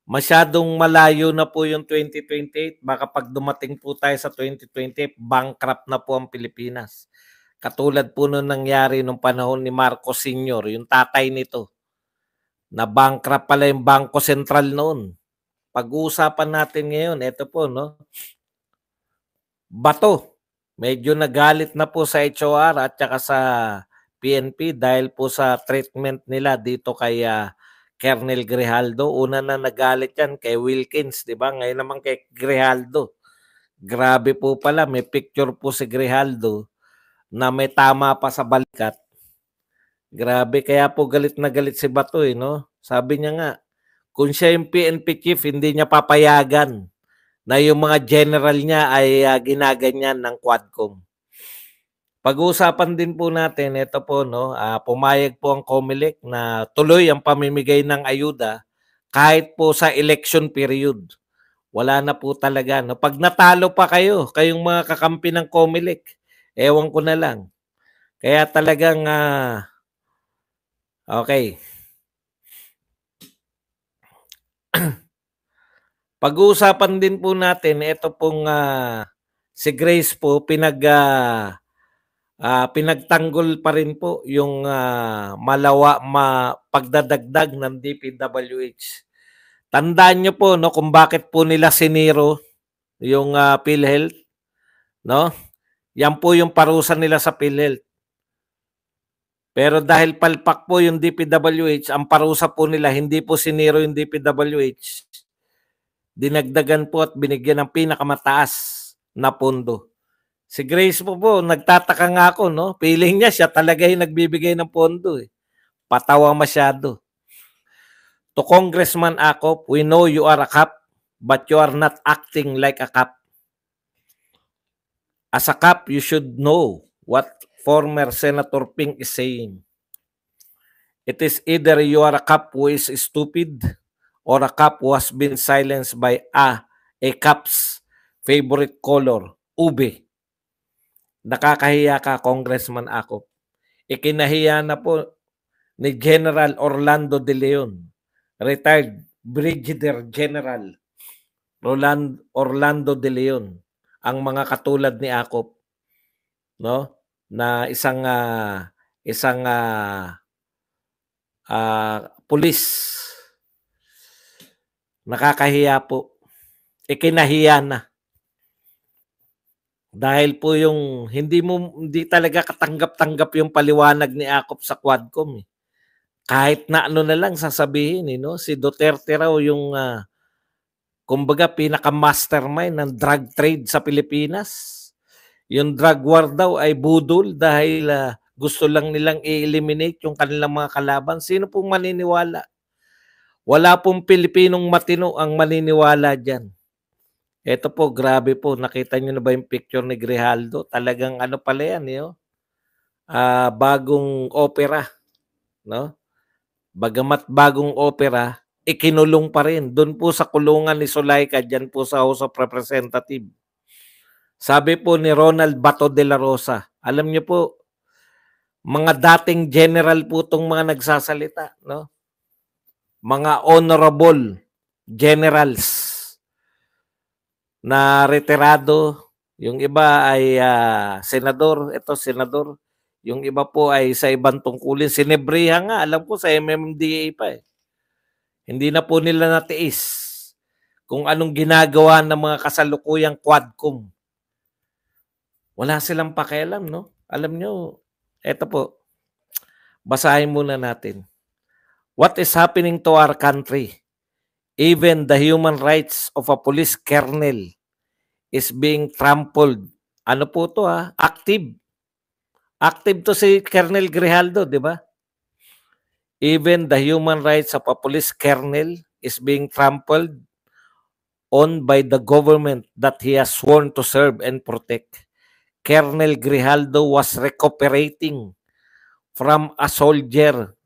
Masyadong malayo na po yung 2028. Baka pag dumating po tayo sa 2028, bankrupt na po ang Pilipinas. Katulad po nung nangyari nung panahon ni Marcos Sr., yung tatay nito, na bankrupt pala yung Bangko Sentral noon. Pag-uusapan natin ngayon, ito po, no? Bato. Medyo nagalit na po sa HOR at saka sa PNP dahil po sa treatment nila dito kay Colonel Grijaldo. Una na nagalit yan kay Wilkins, di ba? Ngayon naman kay Grijaldo. Grabe po pala, may picture po si Grijaldo na may tama pa sa balikat. Grabe, kaya po galit na galit si Bato, no? Sabi niya nga, kung siya yung PNP chief, hindi niya papayagan na yung mga general niya ay ginaganyan ng Quadcom. Pag-uusapan din po natin, ito po, no, pumayag po ang COMELEC na tuloy ang pamimigay ng ayuda kahit po sa election period. Wala na po talaga. No? Pag natalo pa kayo, kayong mga kakampi ng COMELEC, ewan ko na lang. Kaya talagang, okay. Pag-uusapan din po natin, ito pong si Grace po, pinagtanggol pa rin po yung pagdadagdag ng DPWH. Tandaan nyo po no kung bakit po nila siniro yung PhilHealth, no? Yan po yung parusa nila sa PhilHealth. Pero dahil palpak po yung DPWH, ang parusa po nila hindi po siniro yung DPWH. Dinagdagan po at binigyan ng pinakamataas na pondo. Si Grace po, nagtataka nga ako, no? Feeling niya siya talaga yung nagbibigay ng pondo. Patawa masyado. To Congressman Acop, we know you are a cop, but you are not acting like a cop. As a cop, you should know what former Senator Ping is saying. It is either you are a cop who is stupid or a cop who has been silenced by a cop's favorite color, ube. Nakakahiya ka, Congressman Acop. Ikinahiya na po ni General Orlando De Leon, retired Brigadier General Orlando De Leon, ang mga katulad ni Acop, no? Na isang pulis. Nakakahiya po. Ikinahiya na. Dahil po yung hindi talaga katanggap-tanggap yung paliwanag ni Acop sa Quadcom. Kahit na ano na lang sasabihin, no? Si Duterte raw yung kumbaga pinaka-mastermind ng drug trade sa Pilipinas. Yung drug war daw ay budol dahil gusto lang nilang i-eliminate yung kanilang mga kalaban. Sino pong maniniwala? Wala pong Pilipinong matino ang maniniwala dyan. Ito po, grabe po. Nakita nyo na ba yung picture ni Grijaldo? Talagang ano pala yan, bagong opera. No? Bagamat bagong opera, ikinulong pa rin. Doon po sa kulungan ni Zulaika, dyan po sa House of Representatives. Sabi po ni Ronald Bato de la Rosa, alam niyo po, mga dating general po itong mga nagsasalita, no? Mga honorable generals na retirado, yung iba ay senador, senador. Yung iba po ay sa ibang tungkulin. Sinebriha nga, alam ko sa MMDA pa . Hindi na po nila natiis kung anong ginagawa ng mga kasalukuyang Quadcom. Wala silang pakialam, no? Alam nyo, eto po, basahin muna natin. What is happening to our country? Even the human rights of a police colonel is being trampled. Ano po to Active. Active to si Colonel Grijaldo, di ba? Even the human rights of a police colonel is being trampled on by the government that he has sworn to serve and protect. Colonel Grijaldo was recuperating from a shoulder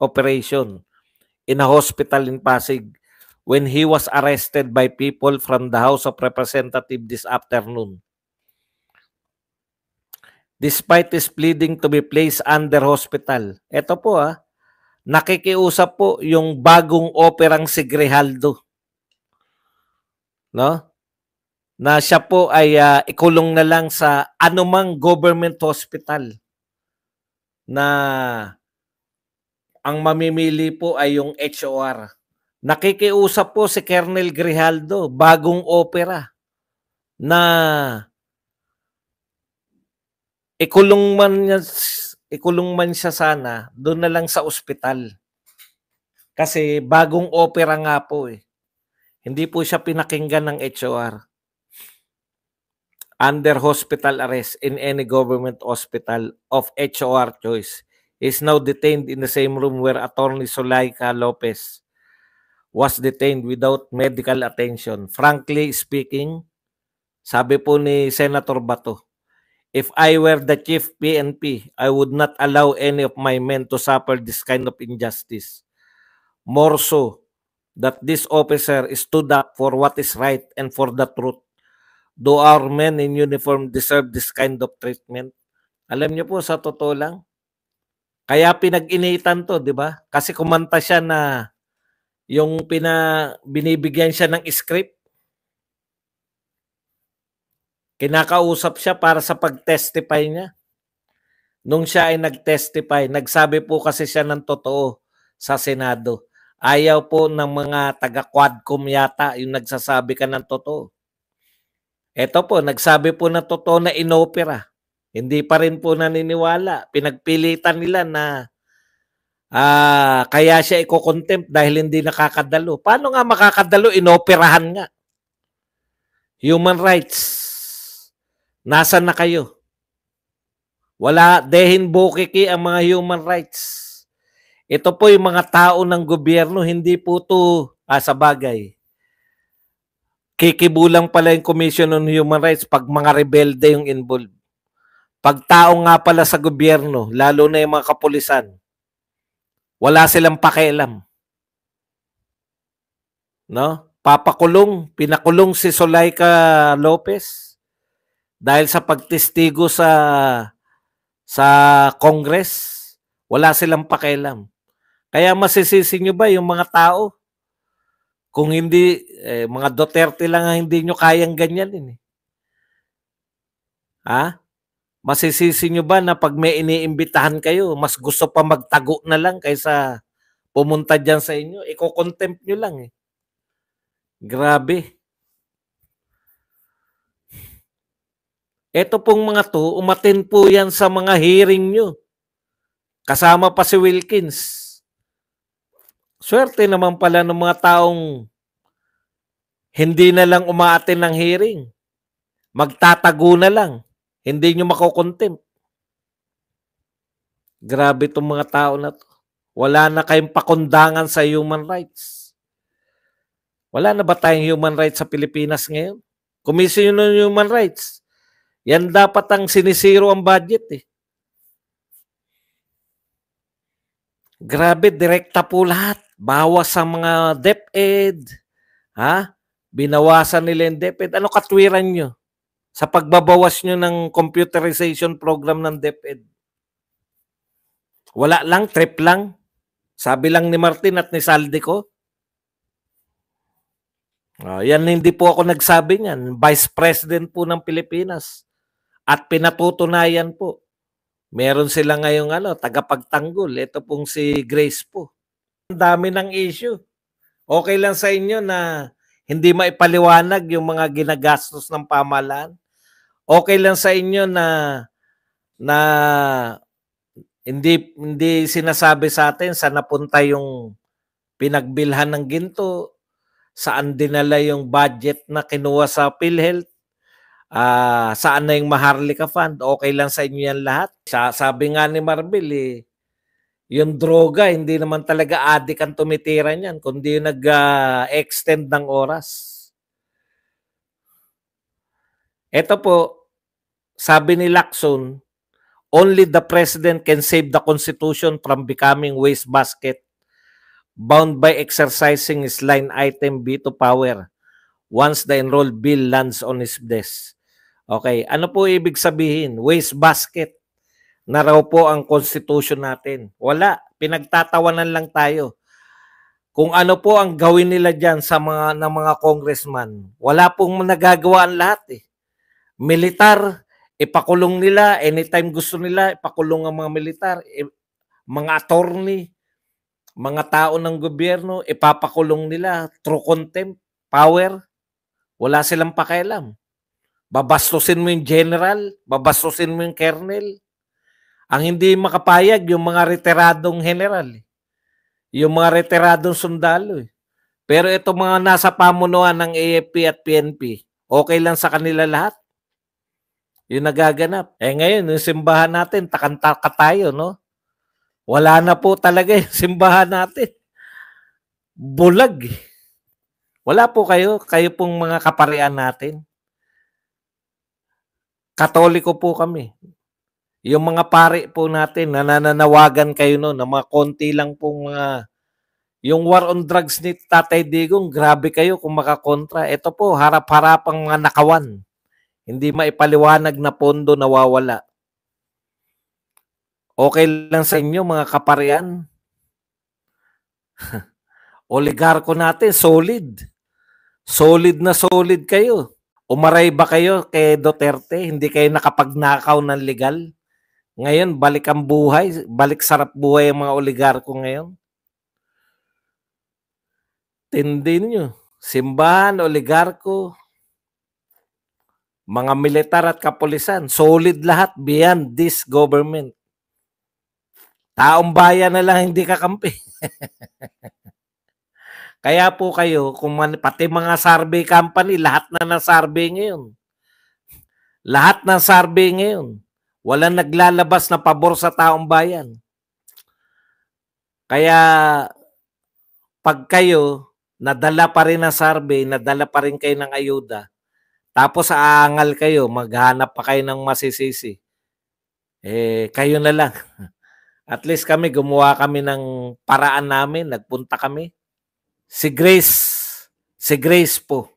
operation in a hospital in Pasig when he was arrested by people from the House of Representatives this afternoon. Despite his pleading to be placed under hospital. Ito po nakikiusap po yung bagong operang si Grijaldo, no? Na siya po ay ikulong na lang sa anumang government hospital na ang mamimili po ay yung HOR. Nakikiusap po si Colonel Grijaldo, bagong opera, na ikulong man siya sana, doon na lang sa ospital. Kasi bagong opera nga po eh. Hindi po siya pinakinggan ng HOR. Under hospital arrest in any government hospital of HOR choice is now detained in the same room where Attorney Zulaika Lopez was detained without medical attention. Frankly speaking, sabi po ni Senator Bato, if I were the chief PNP, I would not allow any of my men to suffer this kind of injustice. More so, that this officer stood up for what is right and for the truth. Do our men in uniform deserve this kind of treatment? Alam niyo po, sa totoo lang, kaya pinag-initan to, di ba? Kasi kumanta siya na yung binibigyan siya ng script. Kinakausap siya para sa pag-testify niya. Nung siya ay nag-testify, nagsabi po kasi siya ng totoo sa Senado. Ayaw po ng mga taga-Quadcom yata yung nagsasabi ka ng totoo. Ito po, nagsabi po na totoo na inopera. Hindi pa rin po naniniwala. Pinagpilitan nila na kaya siya iko-contempt dahil hindi nakakadalo. Paano nga makakadalo? Inoperahan nga. Human rights. Nasaan na kayo? Wala, dehin bukiki ang mga human rights. Ito po yung mga tao ng gobyerno, hindi po ito sa bagay. Kikibulang pala yung Commission on Human Rights pag mga rebelde yung involved. Pag tao nga pala sa gobyerno, lalo na yung mga kapulisan, wala silang pakialam. No? Pinakulong si Zulaika Lopez dahil sa pagtestigo sa Congress, wala silang pakialam. Kaya masisisi nyo ba yung mga tao? Kung hindi, mga Duterte lang ang hindi nyo kayang ganyanin. Masisisi nyo ba na pag may iniimbitahan kayo, mas gusto pa magtago na lang kaysa pumunta dyan sa inyo? Iko-contempt nyo lang eh. Grabe. Ito pong mga to, umatin po yan sa mga hearing nyo. Kasama pa si Wilkins. Swerte naman pala ng mga taong hindi na lang umaatin ng hearing. Magtatago na lang. Hindi nyo makukontempt. Grabe itong mga tao na to. Wala na kayong pakundangan sa human rights. Wala na ba tayong human rights sa Pilipinas ngayon? Commission on Human Rights. Yan dapat ang sinisiro ang budget eh. Grabe, direkta po lahat. Bawas sa mga DepEd. Binawasan nila yung DepEd. Ano katwiran nyo sa pagbabawas nyo ng computerization program ng DepEd? Wala lang, trip lang. Sabi lang ni Martin at ni Saldico. Yan hindi po ako nagsabi niyan. Vice President po ng Pilipinas. At pinatutunayan po. Meron sila ngayong tagapagtanggol. Ito pong si Grace po. Ang dami ng issue. Okay lang sa inyo na hindi maipaliwanag yung mga ginagastos ng pamahalaan. Okay lang sa inyo na hindi sinasabi sa atin saan napunta yung pinagbilhan ng ginto, saan dinala yung budget na kinuha sa PhilHealth, saan na yung Maharlika Fund. Okay lang sa inyo yan lahat. Sabi nga ni Marbil, yung droga, hindi naman talaga adik ang tumitira niyan, kundi nag-extend ng oras. Ito po, sabi ni Lacson, only the president can save the Constitution from becoming wastebasket bound by exercising his line item veto power once the enrolled bill lands on his desk. Okay, ano po ibig sabihin? Wastebasket na raw po ang Constitution natin. Wala. pinagtatawanan lang tayo. Kung ano po ang gawin nila diyan sa ng mga congressman, wala pong nagagawa ang lahat eh. Militar, ipakulong nila anytime gusto nila, ipakulong ang mga militar, mga attorney, mga tao ng gobyerno, ipapakulong nila through contempt, power. Wala silang pakialam. Babastusin mo yung general, babastusin mo yung colonel. Ang hindi makapayag, yung mga retiradong general. Yung mga retiradong sundalo. Pero ito mga nasa pamunuan ng AFP at PNP, okay lang sa kanila lahat. Yung nagaganap. Ngayon, yung simbahan natin, takantaka tayo, no? Wala na po talaga yung simbahan natin. Bulag. Wala po kayo pong mga kaparian natin. Katoliko po kami. Yung mga pari po natin, nananawagan kayo no, na mga konti lang pong mga, yung war on drugs ni Tatay Digong, grabe kayo kung makakontra. Ito po, harap-harapang mga nakawan. Hindi maipaliwanag na pondo nawawala. Okay lang sa inyo mga kaparian. Oligarko natin, solid. Solid na solid kayo. Umaray ba kayo kay Duterte? Hindi kayo nakapagnakaw ng legal? Ngayon, balik ang buhay. Balik sarap buhay ang mga oligarko ngayon. Tindi nyo. Simbahan, oligarko, mga militar at kapulisan. Solid lahat beyond this government. Taong bayan na lang hindi kakampi. Kaya po kayo, pati mga survey company, lahat na ng survey ngayon. Lahat ng survey ngayon. Walang naglalabas na pabor sa taong bayan. Kaya, pag kayo, nadala pa rin ng survey, nadala pa rin kayo ng ayuda, tapos aangal kayo, maghanap pa kayo ng masisisi. Kayo na lang. At least kami, gumawa kami ng paraan namin, nagpunta kami. Si Grace po.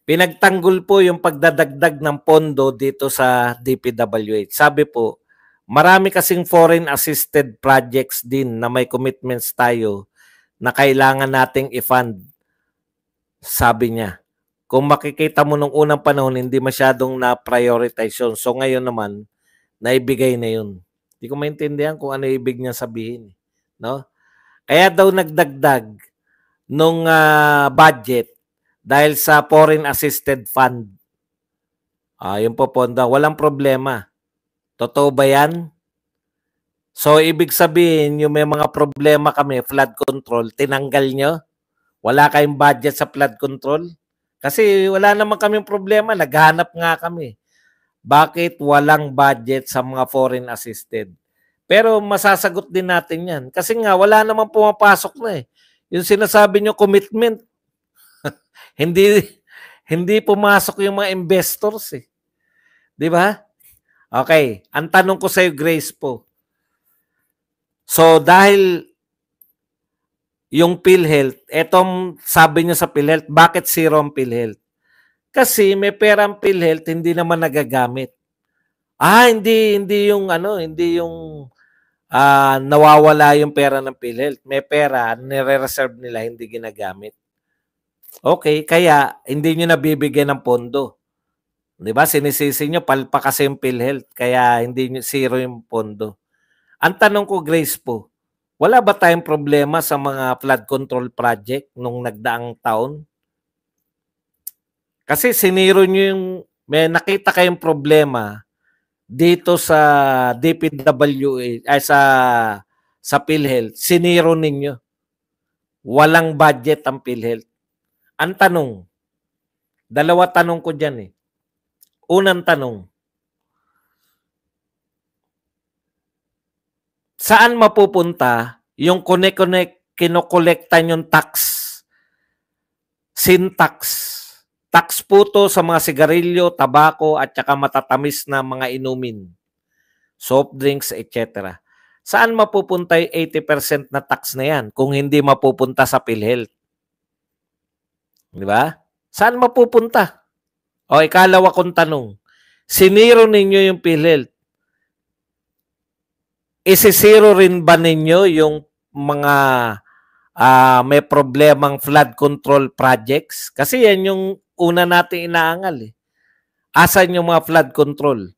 Pinagtanggol po yung pagdadagdag ng pondo dito sa DPWH. Sabi po, marami kasing foreign assisted projects din na may commitments tayo na kailangan nating i-fund. Sabi niya. Kung makikita mo nung unang panahon, hindi masyadong na-prioritize yun. So ngayon naman, naibigay na yun. Hindi ko maintindihan kung ano ibig niya sabihin. No? Kaya daw nagdagdag nung budget dahil sa foreign assisted fund. Yung po pondo, walang problema. Totoo ba yan? So, ibig sabihin, yung may mga problema kami, flood control, tinanggal nyo? Wala kayong budget sa flood control? Kasi wala naman kaming problema, naghanap nga kami. Bakit walang budget sa mga foreign assisted? Pero masasagot din natin yan. Kasi nga, wala naman pumapasok na eh. Yung sinasabi nyo, commitment. hindi pumasok yung mga investors eh. Di ba? Okay. Ang tanong ko sa iyo, Grace po. So, dahil yung PhilHealth, etong sabi nyo sa PhilHealth, bakit zero ang PhilHealth? Kasi may perang PhilHealth, hindi naman nagagamit. Hindi yung nawawala yung pera ng PhilHealth. May pera, nire-reserve nila, hindi ginagamit. Okay, kaya hindi nyo nabibigyan ng pondo. Di ba? Sinisisi nyo, palpa kasi yung PhilHealth, kaya hindi nyo, zero yung pondo. Ang tanong ko, Grace po, wala ba tayong problema sa mga flood control project nung nagdaang taon? Kasi siniro nyo yung, may nakita kayong problema dito sa DPWH, ay sa PhilHealth, siniro ninyo. Walang budget ang PhilHealth. Ang tanong, dalawa tanong ko dyan eh. Unang tanong, saan mapupunta yung kinokolekta yung tax? Sin tax. Tax po to sa mga sigarilyo, tabako, at saka matatamis na mga inumin. Soft drinks, etc. Saan mapupunta yung 80% na tax na yan kung hindi mapupunta sa PhilHealth? Di ba? Saan mapupunta? O ikalawa kong tanong, siniro ninyo yung PhilHealth. Isi-zero rin ba ninyo yung mga may problemang flood control projects? Kasi yan yung una nating inaangal eh. Asan yung mga flood control?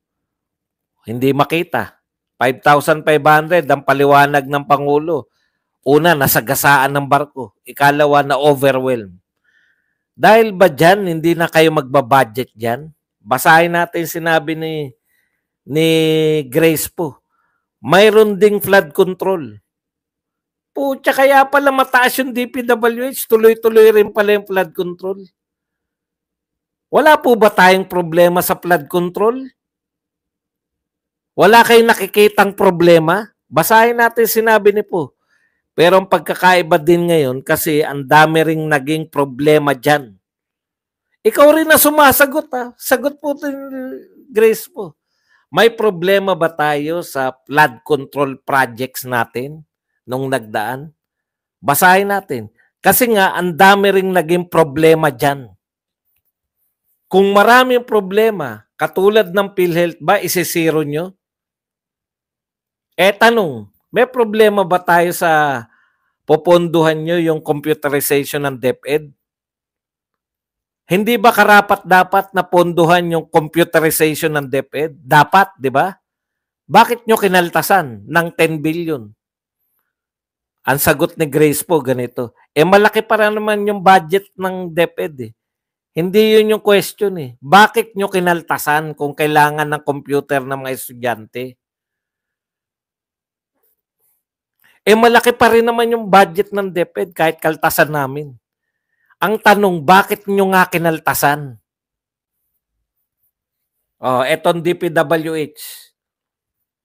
Hindi makita. 5,500 ang paliwanag ng Pangulo. Una, nasagasaan ng barko. Ikalawa, na overwhelm. Dahil ba dyan, hindi na kayo magbabudget dyan? Basahin natin sinabi ni Grace po. Mayroon ding flood control. Pucha, kaya pala mataas yung DPWH, tuloy-tuloy rin pala yung flood control. Wala po ba tayong problema sa flood control? Wala kayong nakikitang problema? Basahin natin sinabi ni po. Pero ang pagkakaiba din ngayon kasi ang dami ring naging problema dyan. Ikaw rin na sumasagot ha. Sagot po Grace po. May problema ba tayo sa flood control projects natin nung nagdaan? Basahin natin. Kasi nga, ang dami ring naging problema dyan. Kung maraming problema, katulad ng PhilHealth ba, isisiro nyo? Tanong, may problema ba tayo sa poponduhan nyo yung computerization ng DepEd? Hindi ba karapat-dapat na ponduhan yung computerization ng DepEd? Dapat, di ba? Bakit nyo kinaltasan ng 10 billion? Ang sagot ni Grace po ganito. Malaki para naman yung budget ng DepEd eh. Hindi yun yung question eh. Bakit nyo kinaltasan kung kailangan ng computer ng mga estudyante? Malaki pa rin naman yung budget ng DepEd kahit kaltasan namin. Ang tanong, bakit nyo nga kinaltasan? Etong DPWH.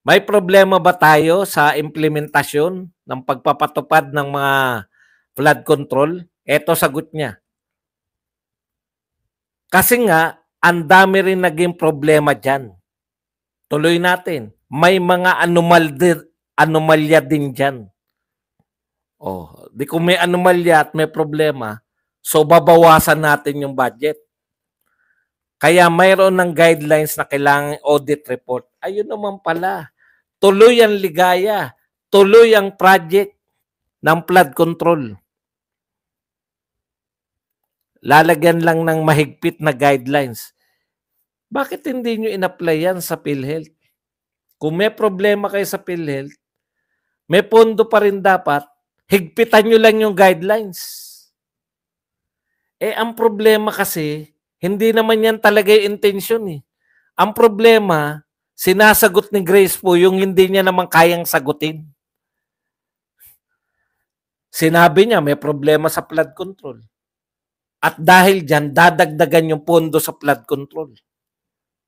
May problema ba tayo sa implementasyon ng pagpapatupad ng mga flood control? Eto sagot niya. Kasi nga, ang dami rin naging problema dyan. Tuloy natin. May mga anomalya din dyan. Di kung may anomalya at may problema, so babawasan natin yung budget. Kaya mayroon ng guidelines na kailangan audit report. Ayun naman pala. Tuloy ang ligaya. Tuloy ang project ng flood control. Lalagyan lang ng mahigpit na guidelines. Bakit hindi nyo in-apply yan sa PhilHealth? Kung may problema kayo sa PhilHealth, may pondo pa rin dapat, higpitan nyo lang yung guidelines. Ang problema kasi, hindi naman yan talaga yung intention eh. Ang problema, sinasagot ni Grace po yung hindi niya naman kayang sagutin. Sinabi niya may problema sa flood control. At dahil dyan, dadagdagan yung pondo sa flood control.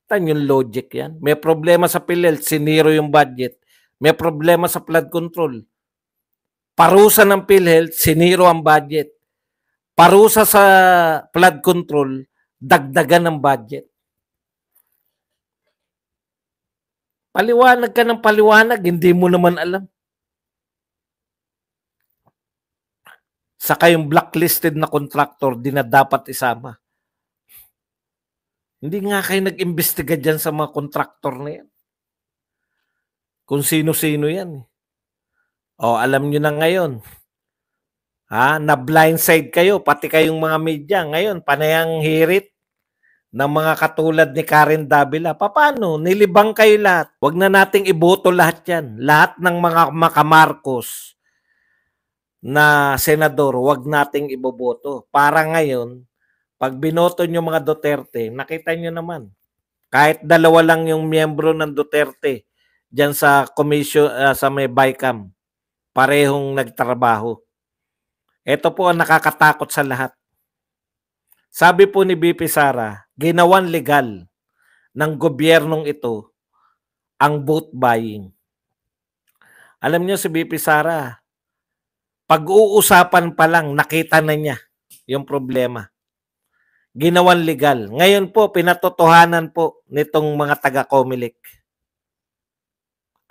Tan yung logic yan. May problema sa PhilHealth, siniro yung budget. May problema sa flood control. Parusa ng PhilHealth, siniro ang budget. Parusa sa flood control, dagdagan ng budget. Paliwanag ka ng paliwanag, hindi mo naman alam. Saka yung blacklisted na contractor, di na dapat isama. Hindi nga kayo nag-imbestiga dyan sa mga contractor na yan. Kung sino-sino yan. Alam nyo na ngayon. Na blindside kayo, pati kayong mga media. Ngayon, panayang hirit ng mga katulad ni Karen Davila. Paano? Nilibang kayo lahat. Huwag na nating iboto lahat yan. Lahat ng mga makamarcos na senador, huwag nating iboboto. Para ngayon, pag binoto nyo mga Duterte, nakita nyo naman. Kahit dalawa lang yung miyembro ng Duterte dyan sa commission, sa may BICAM, parehong nagtrabaho. Ito po ang nakakatakot sa lahat. Sabi po ni BP Sara, ginawan legal ng gobyernong ito ang vote buying. Alam niyo si BP Sara, pag-uusapan pa lang, nakita na niya yung problema. Ginawan legal. Ngayon po, pinatotohanan po nitong mga taga-COMELEC.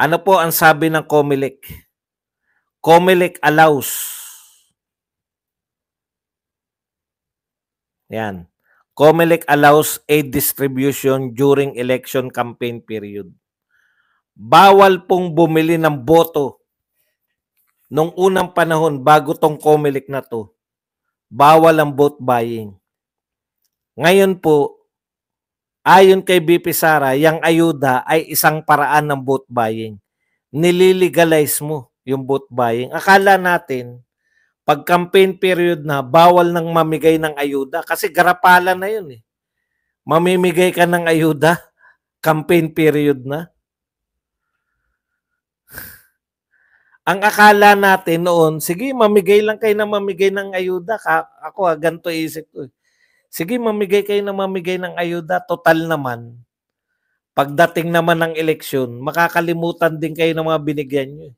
Ano po ang sabi ng COMELEC? COMELEC allows. Yan. COMELEC allows aid distribution during election campaign period. bawal pong bumili ng boto nung unang panahon bago tong COMELEC na to. Bawal ang vote buying. Ngayon po, ayon kay BP Sara, yung ayuda ay isang paraan ng vote buying. Nililegalize mo yung vote buying. Akala natin, pag campaign period na, bawal nang mamigay ng ayuda kasi garapalan na yun eh. Mamimigay ka ng ayuda, campaign period na. Ang akala natin noon, sige, mamigay lang kayo na mamigay ng ayuda. Ako, ganito isip ko. Sige, mamigay kayo na mamigay ng ayuda. Total naman, pagdating naman ng eleksyon, makakalimutan din kayo ng mga binigyan nyo.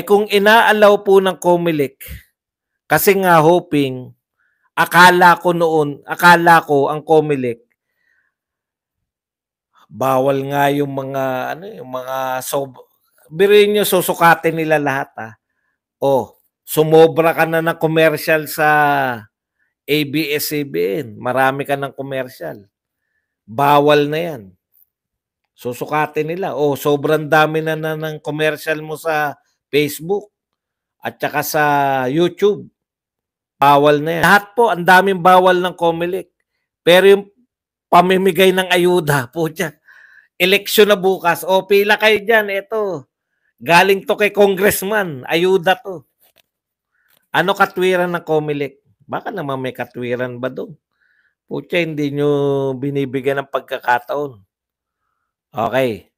Kung inaalaw po ng COMELEC, kasi nga hoping, akala ko ang COMELEC, bawal nga yung mga, biruin nyo, susukatin nila lahat sumobra ka na ng commercial sa ABS-CBN. Marami ka ng commercial. Bawal na yan. Susukatin nila. Sobrang dami na ng commercial mo sa Facebook at saka sa YouTube. Bawal na yan. Lahat po, ang daming bawal ng COMELEC. Pero yung pamimigay ng ayuda, putya, eleksyon na bukas. Pila kayo dyan. Ito, galing to kay congressman. Ayuda to. Ano katwiran ng COMELEC? Baka naman may katwiran ba doon? Putya, hindi nyo binibigyan ng pagkakataon. Okay.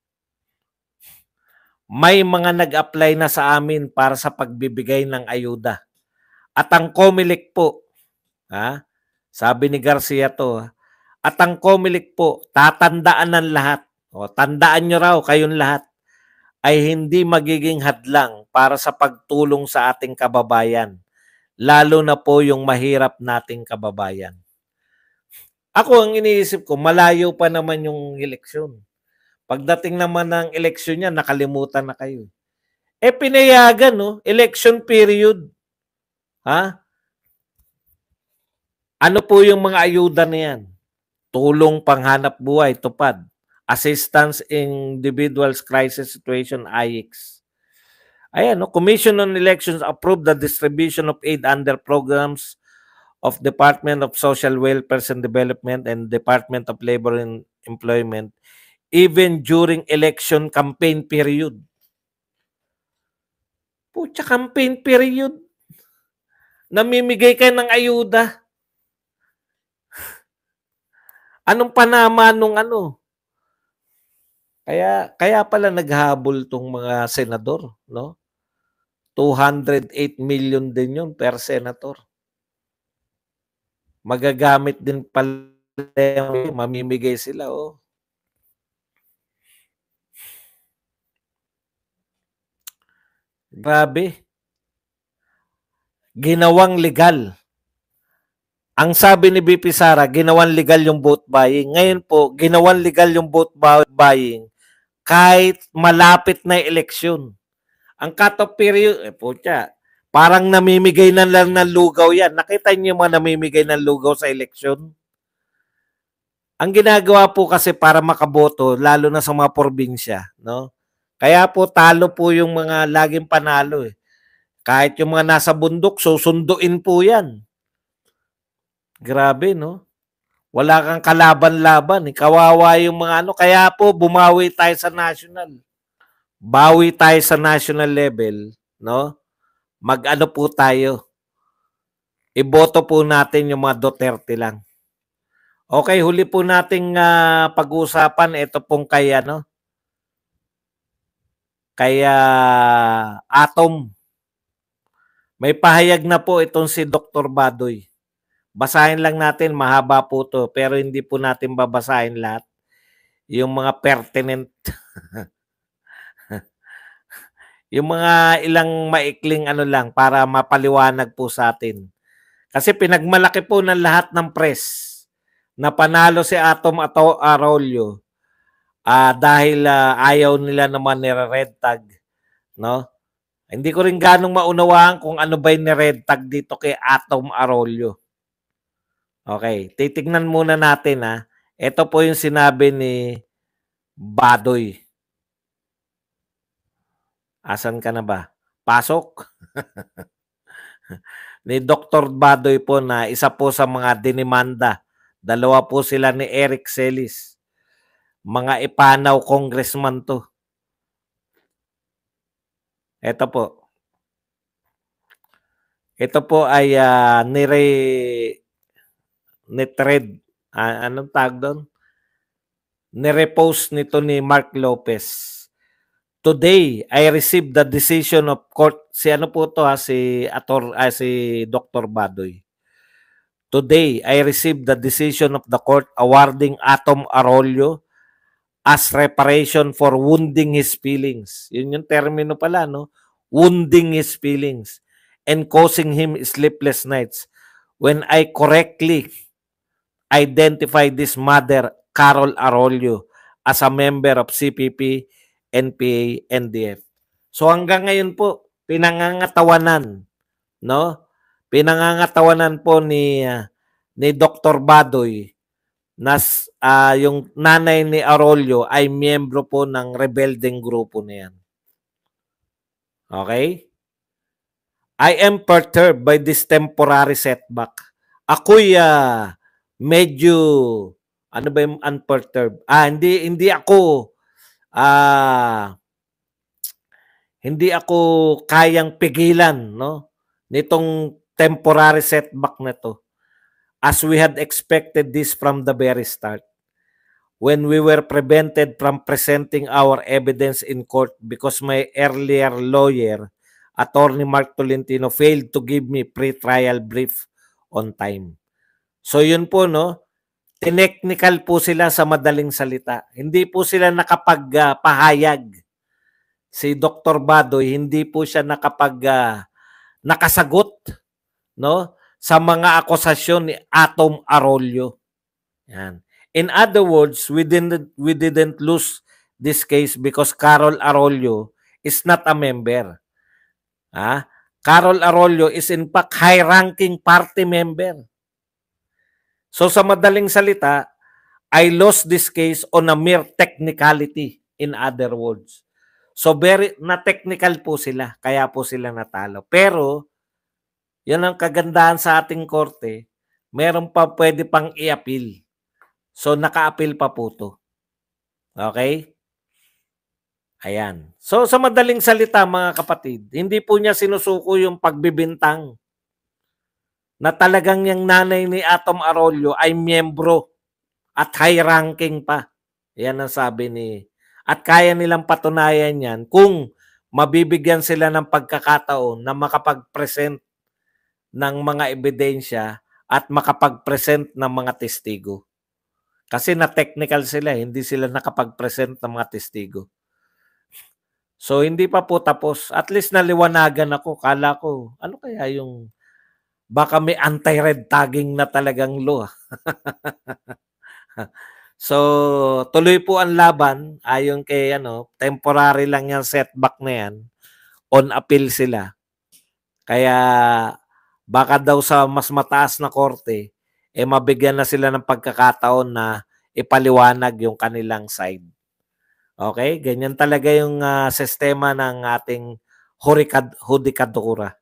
May mga nag-apply na sa amin para sa pagbibigay ng ayuda. At ang COMELEC po, sabi ni Garcia to, at ang COMELEC po, tatandaan ng lahat, tandaan nyo raw kayong lahat, ay hindi magiging hadlang para sa pagtulong sa ating kababayan, lalo na po yung mahirap nating kababayan. Ako, ang iniisip ko, malayo pa naman yung eleksyon. Pagdating naman ng eleksyon niya, nakalimutan na kayo. Pinayagan, no? Election period. Ano po yung mga ayuda na yan? Tulong panghanap buhay, tupad. Assistance in Individuals Crisis Situation, IX. Ayan, no? Commission on Elections approved the distribution of aid under programs of Department of Social Welfare and Development and Department of Labor and Employment even during election campaign period. Pucha, campaign period. Namimigay kayo ng ayuda. Anong panama nung ano? Kaya pala naghabol tong mga senador, no? 208 million din yun per senator. Magagamit din pala, mamimigay sila, Grabe. Ginawang legal. Ang sabi ni BP Sara, ginawang legal yung vote buying. Ngayon po, ginawang legal yung vote buying kahit malapit na eleksyon. Ang cut-off period, parang namimigay na lang ng lugaw yan. Nakita niyo mga namimigay ng lugaw sa eleksyon? Ang ginagawa po kasi para makaboto, lalo na sa mga probinsya, no? Kaya po talo po yung mga laging panalo eh. Kahit yung mga nasa bundok, susunduin po yan. Grabe, no? Wala kang kalaban-laban. Kawawa yung mga ano. Kaya po, bumawi tayo sa national. Bawi tayo sa national level, no? Mag-ano po tayo. Iboto po natin yung mga Duterte lang. Okay, huli po nating pag-uusapan. Ito pong kaya, no? Kaya Atom. May pahayag na po itong si Dr. Badoy. Basahin lang natin, mahaba po to, pero hindi po natin babasahin lahat. Yung mga pertinent, yung mga ilang maikling ano lang para mapaliwanag po sa atin. Kasi pinagmalaki po ng lahat ng press na panalo si Atom Arroyo dahil ayaw nila naman ni-red tag, no? Hindi ko rin ganong maunawaan kung ano ba yung ni-red tag dito kay Atom Arroyo. Okay, titignan muna natin Ito po yung sinabi ni Badoy. Asan ka na ba? Pasok? Ni Dr. Badoy po na isa po sa mga dinimanda. Dalawa po sila ni Eric Celis. Mga ipanaw congressman to. Ito po. Ito po ay ni-thread. Anong tag doon? Ni-repost nito ni Mark Lopez. Today, I received the decision of court. Si ano po to si Dr. Badoy. Today, I received the decision of the court awarding Atom Arroyo as reparation for wounding his feelings. Yun yung termino pala, no? Wounding his feelings and causing him sleepless nights. When I correctly identified this mother, Carol Arroyo, as a member of CPP, NPA, NDF. So hanggang ngayon po, pinangangatawanan, no? Pinangangatawanan po ni Dr. Badoy na yung nanay ni Arroyo ay miyembro po ng rebelding grupo na yan. Okay? I am perturbed by this temporary setback. Ako'y medyo ano ba yung unperturbed? Hindi ako kayang pigilan, no, nitong temporary setback na to, as we had expected this from the very start, when we were prevented from presenting our evidence in court because my earlier lawyer, Attorney Mark Tolentino, failed to give me pre-trial brief on time. So yun po, no, technical po sila sa madaling salita. Hindi po sila nakapagpahayag. Si Dr. Badoy, hindi po siya nakasagot, no, sa mga akusasyon ni Atom Arroyo. Yan. In other words, we didn't lose this case because Carol Arroyo is not a member. Carol Arroyo is in fact high-ranking party member. So sa madaling salita, I lost this case on a mere technicality, in other words. So very na technical po sila, kaya po sila natalo. Pero yan ang kagandahan sa ating korte, meron pa pwede pang i-appeal. So naka-appeal pa po to. Okay? Ayan. So sa madaling salita mga kapatid, hindi po niya sinusuko yung pagbibintang na talagang yung nanay ni Atom Arroyo ay miyembro at high ranking pa. Yan ang sabi ni. At kaya nilang patunayan yan kung mabibigyan sila ng pagkakataon na makapag-present ng mga ebidensya at makapag-present ng mga testigo. Kasi na-technical sila, hindi sila nakapag-present ng mga testigo. So hindi pa po tapos. At least naliwanagan ako. Kala ko, ano kaya yung baka may anti-red tagging na talagang law. So, tuloy po ang laban ayon kay temporary lang yung setback na yan. On appeal sila. Kaya baka daw sa mas mataas na korte mabigyan na sila ng pagkakataon na ipaliwanag yung kanilang side. Okay? Ganyan talaga yung sistema ng ating hudikatura.